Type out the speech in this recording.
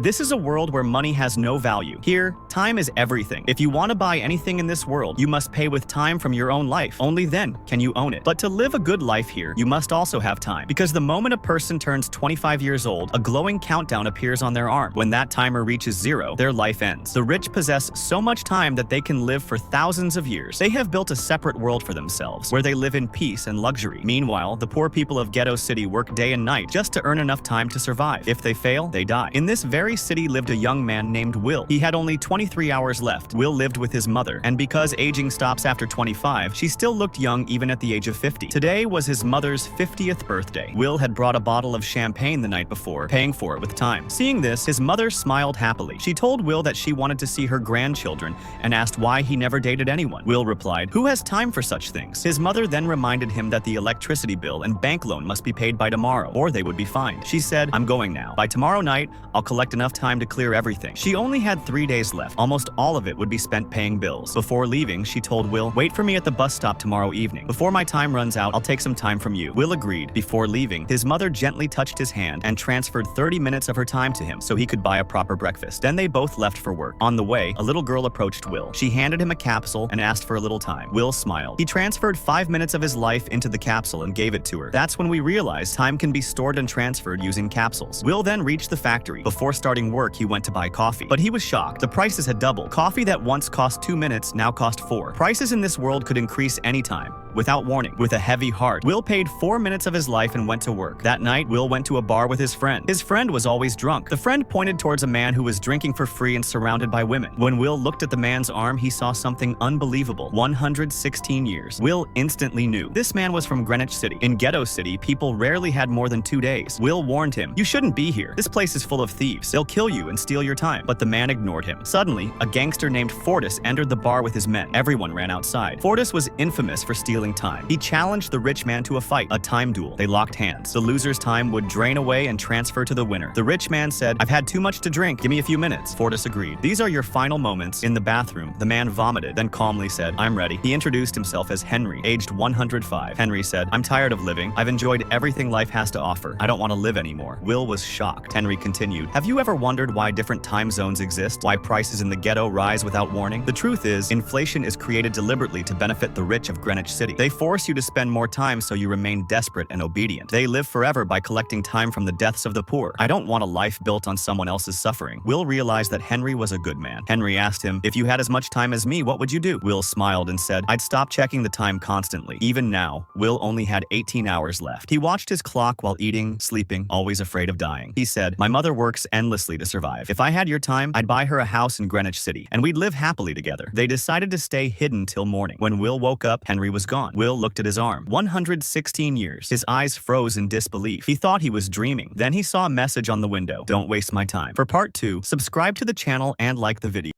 This is a world where money has no value. Here, time is everything. If you want to buy anything in this world, you must pay with time from your own life. Only then can you own it. But to live a good life here, you must also have time. Because the moment a person turns 25 years old, a glowing countdown appears on their arm. When that timer reaches 0, their life ends. The rich possess so much time that they can live for thousands of years. They have built a separate world for themselves, where they live in peace and luxury. Meanwhile, the poor people of Ghetto City work day and night just to earn enough time to survive. If they fail, they die. In this very city lived a young man named Will. He had only 23 hours left. Will lived with his mother, and because aging stops after 25, she still looked young even at the age of 50. Today was his mother's 50th birthday. Will had brought a bottle of champagne the night before, paying for it with time. Seeing this, his mother smiled happily. She told Will that she wanted to see her grandchildren and asked why he never dated anyone. Will replied, "Who has time for such things?" His mother then reminded him that the electricity bill and bank loan must be paid by tomorrow, or they would be fined. She said, "I'm going now. By tomorrow night, I'll collect enough time to clear everything." She only had 3 days left. Almost all of it would be spent paying bills. Before leaving, she told Will, "Wait for me at the bus stop tomorrow evening. Before my time runs out, I'll take some time from you." Will agreed. Before leaving, his mother gently touched his hand and transferred 30 minutes of her time to him so he could buy a proper breakfast. Then they both left for work. On the way, a little girl approached Will. She handed him a capsule and asked for a little time. Will smiled. He transferred 5 minutes of his life into the capsule and gave it to her. That's when we realized time can be stored and transferred using capsules. Will then reached the factory. Before starting work, he went to buy coffee. But he was shocked. The prices had doubled. Coffee that once cost 2 minutes now cost 4. Prices in this world could increase anytime, without warning. With a heavy heart, Will paid 4 minutes of his life and went to work. That night, Will went to a bar with his friend. His friend was always drunk. The friend pointed towards a man who was drinking for free and surrounded by women. When Will looked at the man's arm, he saw something unbelievable. 116 years. Will instantly knew. This man was from Greenwich City. In Ghetto City, people rarely had more than 2 days. Will warned him, "You shouldn't be here. This place is full of thieves. They'll kill you and steal your time." But the man ignored him. Suddenly, a gangster named Fortis entered the bar with his men. Everyone ran outside. Fortis was infamous for stealing time. He challenged the rich man to a fight, a time duel. They locked hands. The loser's time would drain away and transfer to the winner. The rich man said, "I've had too much to drink. Give me a few minutes." Fortis agreed. "These are your final moments." In the bathroom, the man vomited, then calmly said, "I'm ready." He introduced himself as Henry, aged 105. Henry said, "I'm tired of living. I've enjoyed everything life has to offer. I don't want to live anymore." Will was shocked. Henry continued, "Have you ever wondered why different time zones exist? Why prices in the ghetto rise without warning? The truth is, inflation is created deliberately to benefit the rich of Greenwich City. They force you to spend more time so you remain desperate and obedient. They live forever by collecting time from the deaths of the poor. I don't want a life built on someone else's suffering." Will realized that Henry was a good man. Henry asked him, "If you had as much time as me, what would you do?" Will smiled and said, "I'd stop checking the time constantly." Even now, Will only had 18 hours left. He watched his clock while eating, sleeping, always afraid of dying. He said, "My mother works endlessly to survive. If I had your time, I'd buy her a house in Greenwich City, and we'd live happily together." They decided to stay hidden till morning. When Will woke up, Henry was gone. Will looked at his arm. 116 years. His eyes froze in disbelief. He thought he was dreaming. Then he saw a message on the window. "Don't waste my time." For part 2, subscribe to the channel and like the video.